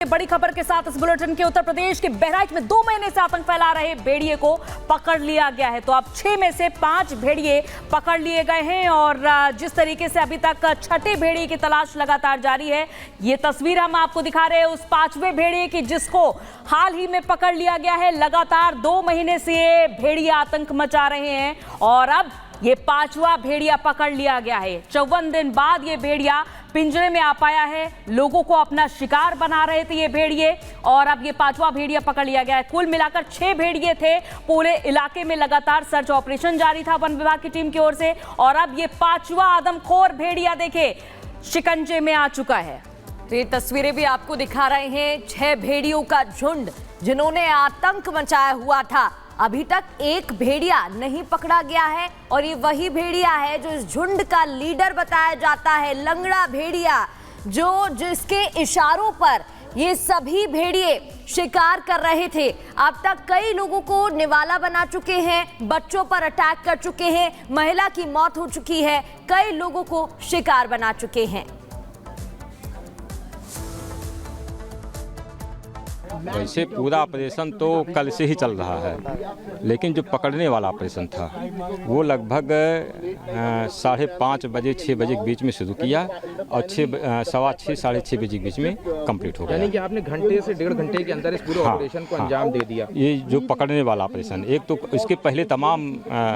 बड़ी खबर के साथ इस बुलेटिन के उत्तर प्रदेश के बहराइच में 2 महीने से आतंक फैला रहे भेड़िए को पकड़ लिया गया है। तो अब 6 में से 5 भेड़िए पकड़ लिए गए हैं और जिस तरीके से अभी तक छठे भेड़िए की तलाश लगातार जारी है। ये तस्वीर हम आपको दिखा रहे हैं उस 5वें भेड़िए की जिसको हाल ही में पकड़ लिया गया है। लगातार 2 महीने से ये भेड़िए आतंक मचा रहे हैं और अब ये 5वां भेड़िया पकड़ लिया गया है। 54 दिन बाद ये भेड़िया पिंजरे में आ पाया है। लोगों को अपना शिकार बना रहे थे ये भेड़िए और अब ये 5वां भेड़िया पकड़ लिया गया है। कुल मिलाकर 6 भेड़िए थे। पूरे इलाके में लगातार सर्च ऑपरेशन जारी था वन विभाग की टीम की ओर से और अब ये 5वां आदमखोर भेड़िया देखे शिकंजे में आ चुका है। तो ये तस्वीरें भी आपको दिखा रहे हैं 6 भेड़ियों का झुंड जिन्होंने आतंक मचाया हुआ था। अभी तक एक भेड़िया नहीं पकड़ा गया है और ये वही भेड़िया है जो इस झुंड का लीडर बताया जाता है, लंगड़ा भेड़िया, जो जिसके इशारों पर ये सभी भेड़िए शिकार कर रहे थे। अब तक कई लोगों को निवाला बना चुके हैं, बच्चों पर अटैक कर चुके हैं, महिला की मौत हो चुकी है, कई लोगों को शिकार बना चुके हैं। वैसे पूरा ऑपरेशन तो कल से ही चल रहा है, लेकिन जो पकड़ने वाला ऑपरेशन था वो लगभग 5:30 बजे 6 बजे के बीच में शुरू किया और 6:15 साढ़े 6 बजे के बीच में कंप्लीट हो गया। यानी कि आपने घंटे से 1.5 घंटे के अंदर इस पूरे ऑपरेशन को अंजाम दे दिया। ये जो पकड़ने वाला ऑपरेशन, एक तो इसके पहले तमाम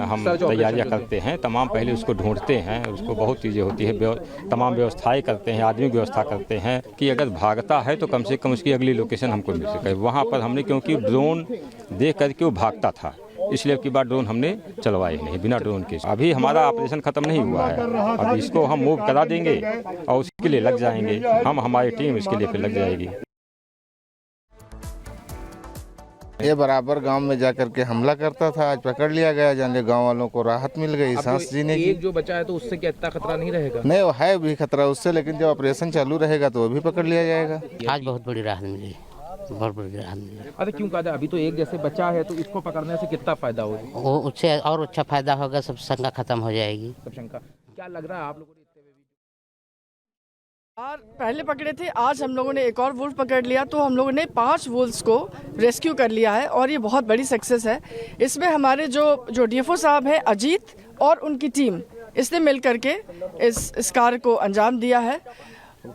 हम तैयारियां करते हैं, तमाम पहले उसको ढूंढते हैं, उसको बहुत चीज़ें होती है, तमाम व्यवस्थाएं करते हैं, आदमी व्यवस्था करते हैं कि अगर भागता है तो कम से कम उसकी अगली लोकेशन हमको मिल सके। वहाँ पर हमने क्योंकि ड्रोन देख करके वो भागता था, इसलिए की बार ड्रोन हमने चलवाए नहीं बिना ड्रोन के। अभी हमारा ऑपरेशन खत्म नहीं हुआ है, अब इसको हम मूव करा देंगे और उसके लिए लग जाएंगे हम, हमारी टीम इसके लिए फिर लग जाएगी। ये बराबर गांव में जाकर के हमला करता था, आज पकड़ लिया गया, जाने गांव वालों को राहत मिल गई सांस जीने की। एक जो बचा है तो उससे क्या इतना खतरा नहीं रहेगा? नहीं, वो है भी खतरा उससे, लेकिन जब ऑपरेशन चालू रहेगा तो वो भी पकड़ लिया जाएगा। आज बहुत बड़ी राहत मिली, बहुत बड़ी राहत मिली। अरे क्यों कहते अभी तो एक जैसे बचा है तो इसको पकड़ने से कितना फायदा होगा? वो उससे और अच्छा फायदा होगा, सब शंका खत्म हो जाएगी। सब शंका क्या लग रहा है आप लोगों ने? और पहले पकड़े थे, आज हम लोगों ने एक और वुल्फ पकड़ लिया, तो हम लोगों ने 5 वुल्फ्स को रेस्क्यू कर लिया है और ये बहुत बड़ी सक्सेस है। इसमें हमारे जो डीएफओ साहब हैं अजीत और उनकी टीम, इसने मिल करके इस कार्य को अंजाम दिया है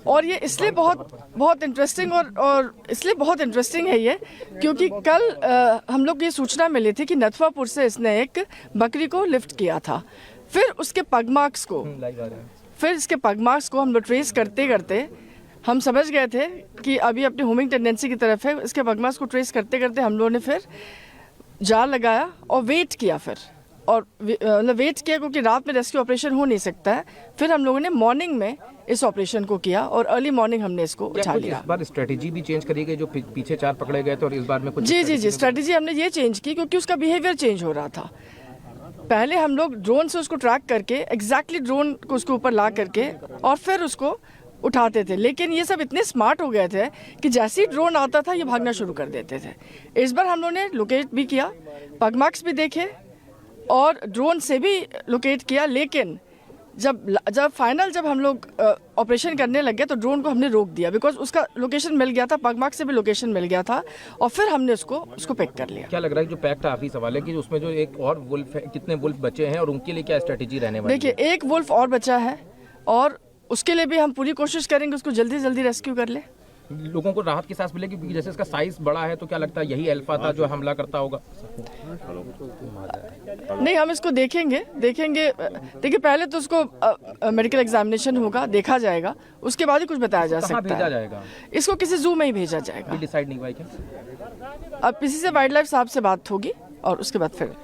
और ये इसलिए बहुत इंटरेस्टिंग और इसलिए बहुत इंटरेस्टिंग है ये क्योंकि कल हम लोग ये सूचना मिली थी कि नथवापुर से इसने एक बकरी को लिफ्ट किया था। फिर उसके पग मार्क्स को हम लोग ट्रेस करते करते हम समझ गए थे कि अभी अपनी होमिंग टेंडेंसी की तरफ है। इसके पग मार्क्स को ट्रेस करते करते हम लोगों ने फिर जाल लगाया और वेट किया, फिर और वेट किया क्योंकि रात में रेस्क्यू ऑपरेशन हो नहीं सकता है। फिर हम लोगों ने मॉर्निंग में इस ऑपरेशन को किया और अर्ली मॉर्निंग हमने इसको उठा लिया। इस बार स्ट्रेटेजी भी चेंज करी गई, जो पीछे 4 पकड़े गए थे और इस बार में कुछ जी स्ट्रेटेजी हमने ये चेंज की क्योंकि उसका बिहेवियर चेंज हो रहा था। पहले हम लोग ड्रोन से उसको ट्रैक करके एग्जैक्टली ड्रोन को उसके ऊपर ला करके और फिर उसको उठाते थे, लेकिन ये सब इतने स्मार्ट हो गए थे कि जैसे ही ड्रोन आता था ये भागना शुरू कर देते थे। इस बार हम लोगों ने लोकेट भी किया, पग मार्क्स भी देखे और ड्रोन से भी लोकेट किया, लेकिन जब हम लोग ऑपरेशन करने लगे तो ड्रोन को हमने रोक दिया बिकॉज उसका लोकेशन मिल गया था, पग मार्क्स से भी लोकेशन मिल गया था और फिर हमने उसको पैक कर लिया। क्या लग रहा है जो पैक था, आखिरी सवाल है कि उसमें जो एक और वुल्फ है, कितने वुल्फ बचे हैं और उनके लिए क्या स्ट्रेटेजी रहने वाली है? देखिए, एक वुल्फ और बचा है और उसके लिए भी हम पूरी कोशिश करेंगे उसको जल्दी जल्दी रेस्क्यू कर ले। लोगों को राहत की सांस मिलेगी क्योंकि जैसे इसका साइज बड़ा है तो क्या लगता है यही अल्फा था जो हमला करता होगा? नहीं, हम इसको देखेंगे। देखिए, पहले तो उसको मेडिकल एग्जामिनेशन होगा, देखा जाएगा, उसके बाद ही कुछ बताया जा सकता है। भेजा जाएगा? इसको किसी जू में ही भेजा जाएगा। डिसाइड नहीं हुआ क्या? अब किसी से वाइल्ड लाइफ साहब से बात होगी और उसके बाद फिर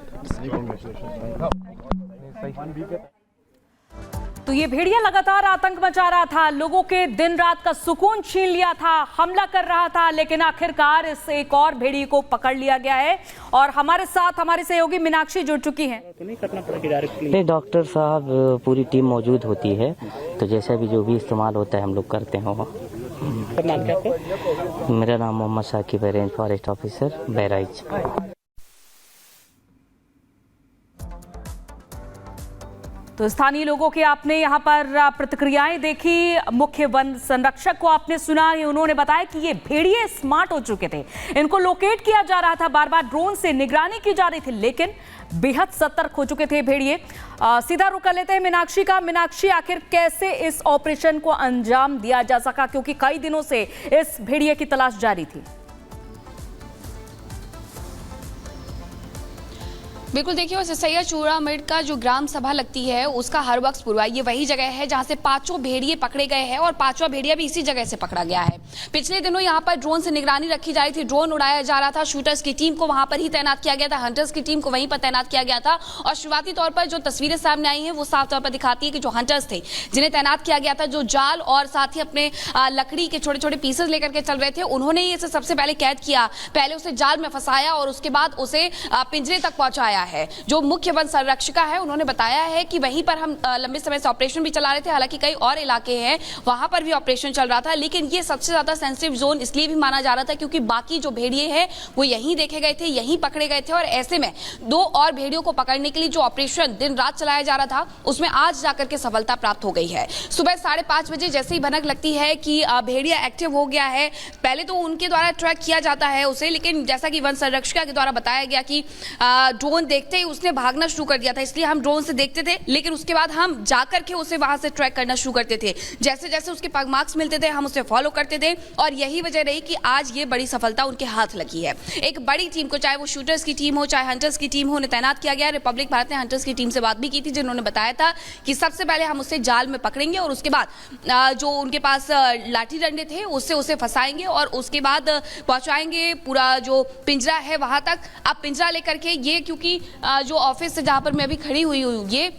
तो ये भेड़िया लगातार आतंक मचा रहा था, लोगों के दिन रात का सुकून छीन लिया था, हमला कर रहा था, लेकिन आखिरकार इस एक और भेड़िए को पकड़ लिया गया है और हमारे साथ हमारी सहयोगी मीनाक्षी जुड़ चुकी हैं। नहीं, डॉक्टर साहब पूरी टीम मौजूद होती है, तो जैसा भी जो भी इस्तेमाल होता है हम लोग करते हैं। मेरा नाम मोहम्मद साकिब है, रेंज फॉरेस्ट ऑफिसर बहराइच। तो स्थानीय लोगों के आपने यहाँ पर प्रतिक्रियाएं देखी, मुख्य वन संरक्षक को आपने सुना, उन्होंने बताया कि ये भेड़िए स्मार्ट हो चुके थे, इनको लोकेट किया जा रहा था, बार बार ड्रोन से निगरानी की जा रही थी, लेकिन बेहद सतर्क हो चुके थे भेड़िए। सीधा रुक कर लेते हैं मीनाक्षी का। मीनाक्षी, आखिर कैसे इस ऑपरेशन को अंजाम दिया जा सका, क्योंकि कई दिनों से इस भेड़िए की तलाश जारी थी? बिल्कुल, देखिए सिसैया चूड़ामेड़ का जो ग्राम सभा लगती है उसका हर वक्त पूर्वा ये वही जगह है जहां से 5 भेड़िए पकड़े गए हैं और 5वां भेड़िया भी इसी जगह से पकड़ा गया है। पिछले दिनों यहां पर ड्रोन से निगरानी रखी जा रही थी, ड्रोन उड़ाया जा रहा था, शूटर्स की टीम को वहां पर ही तैनात किया गया था, हंटर्स की टीम को वहीं पर तैनात किया गया था। और शुरुआती तौर पर जो तस्वीरें सामने आई हैं वो साफ तौर पर दिखाती है कि जो हंटर्स थे जिन्हें तैनात किया गया था, जो जाल और साथ ही अपने लकड़ी के छोटे छोटे पीसेस लेकर के चल रहे थे, उन्होंने इसे सबसे पहले कैद किया, पहले उसे जाल में फंसाया और उसके बाद उसे पिंजरे तक पहुंचाया है। जो मुख्य वन संरक्षिका है उन्होंने बताया है कि वहीं पर हम लंबे समय से ऑपरेशन भी चला रहे थे, हालांकि कई और इलाके हैं वहां पर भी ऑपरेशन चल रहा था, लेकिन ये सबसे ज्यादा सेंसिटिव जोन इसलिए भी माना जा रहा था क्योंकि बाकी जो भेड़िए हैं वो यहीं देखे गए थे, यहीं पकड़े गए थे। और ऐसे में 2 और भेड़ियों को पकड़ने के लिए जो ऑपरेशन दिन रात चलाया जा रहा था उसमें आज जाकर के सफलता प्राप्त हो गई है। सुबह 5:30 बजे जैसे ही भनक लगती है कि भेड़िया एक्टिव हो गया है, पहले तो उनके द्वारा ट्रैक किया जाता है उसे, लेकिन जैसा कि वन संरक्षिका के द्वारा बताया गया कि ड्रोन देखते ही उसने भागना शुरू कर दिया था, इसलिए हम ड्रोन से देखते थे, लेकिन उसके बाद हम जाकर के उसे वहां से ट्रैक करना शुरू करते थे। जैसे जैसे उसके पग मार्क्स मिलते थे हम उसे फॉलो करते थे और यही वजह रही कि आज ये बड़ी सफलता उनके हाथ लगी है। एक बड़ी टीम को, चाहे वो शूटर्स की टीम हो चाहे हंटर्स की टीम हो, उन्हें तैनात किया गया। रिपब्लिक भारत ने हंटर्स की टीम से बात भी की थी, जिन्होंने बताया था कि सबसे पहले हम उसे जाल में पकड़ेंगे और उसके बाद जो उनके पास लाठी डंडे थे उससे उसे फंसाएंगे और उसके बाद पहुंचाएंगे पूरा जो पिंजरा है वहां तक। अब पिंजरा लेकर के ये, क्योंकि जो ऑफिस से जहां पर मैं अभी खड़ी हुई हूँ ये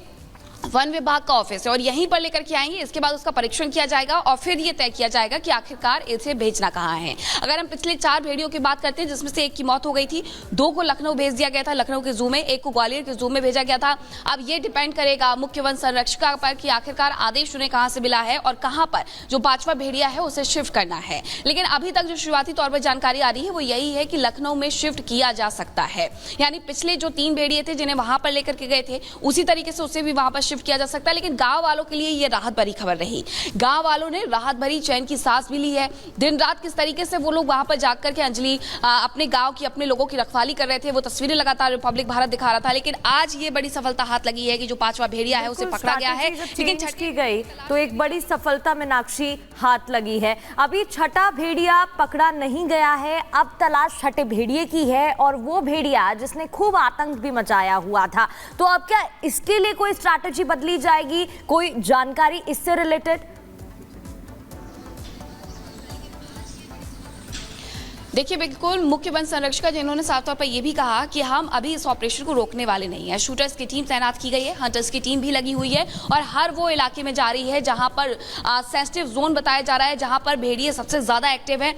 वन विभाग का ऑफिस है और यहीं पर लेकर के आएंगे, इसके बाद उसका परीक्षण किया जाएगा और फिर ये तय किया जाएगा कि आखिरकार इसे भेजना कहाँ है। अगर हम पिछले 4 भेड़ियों की बात करते हैं जिसमें से एक की मौत हो गई थी, 2 को लखनऊ भेज दिया गया था, लखनऊ के जू में, 1 को ग्वालियर के जू में भेजा गया था। अब ये डिपेंड करेगा मुख्य वन संरक्षिका पर कि आखिरकार आदेश उन्हें कहाँ से मिला है और कहाँ पर जो 5वां भेड़िया है उसे शिफ्ट करना है। लेकिन अभी तक जो शुरुआती तौर पर जानकारी आ रही है वो यही है कि लखनऊ में शिफ्ट किया जा सकता है, यानी पिछले जो 3 भेड़िए थे जिन्हें वहां पर लेकर के गए थे उसी तरीके से उसे भी वहां पर शिफ्ट किया जा सकता है। लेकिन गांव वालों के लिए ये राहत भरी खबर रही, गांव वालों ने राहत भरी चैन की सांस भी ली है। दिन रात किस तरीके से वो लोग वहां पर जाकर के अंजलि अपने गांव की, अपने लोगों की रखवाली कर रहे थे, वो तस्वीरें लगातार रिपब्लिक भारत दिखा रहा था। लेकिन आज ये बड़ी सफलता हाथ लगी है कि जो 5वां भेड़िया है उसे पकड़ा गया है, लेकिन की गई तो एक बड़ी सफलता मीनाक्षी हाथ लगी है। अभी 6ठा भेड़िया पकड़ा नहीं गया है, अब तलाश 6ठे भेड़िए की है और वो भेड़िया जिसने खूब आतंक भी मचाया हुआ था। तो अब क्या इसके लिए कोई स्ट्रैटेजी बदली जाएगी, कोई जानकारी इससे रिलेटेड? देखिए, बिल्कुल मुख्य वन संरक्षिका जिन्होंने साफ तौर पर यह भी कहा कि हम अभी इस ऑपरेशन को रोकने वाले नहीं है। शूटर्स की टीम तैनात की गई है, हंटर्स की टीम भी लगी हुई है और हर वो इलाके में जा रही है जहां पर सेंसिटिव जोन बताया जा रहा है, जहां पर भेड़िए सबसे ज्यादा एक्टिव है।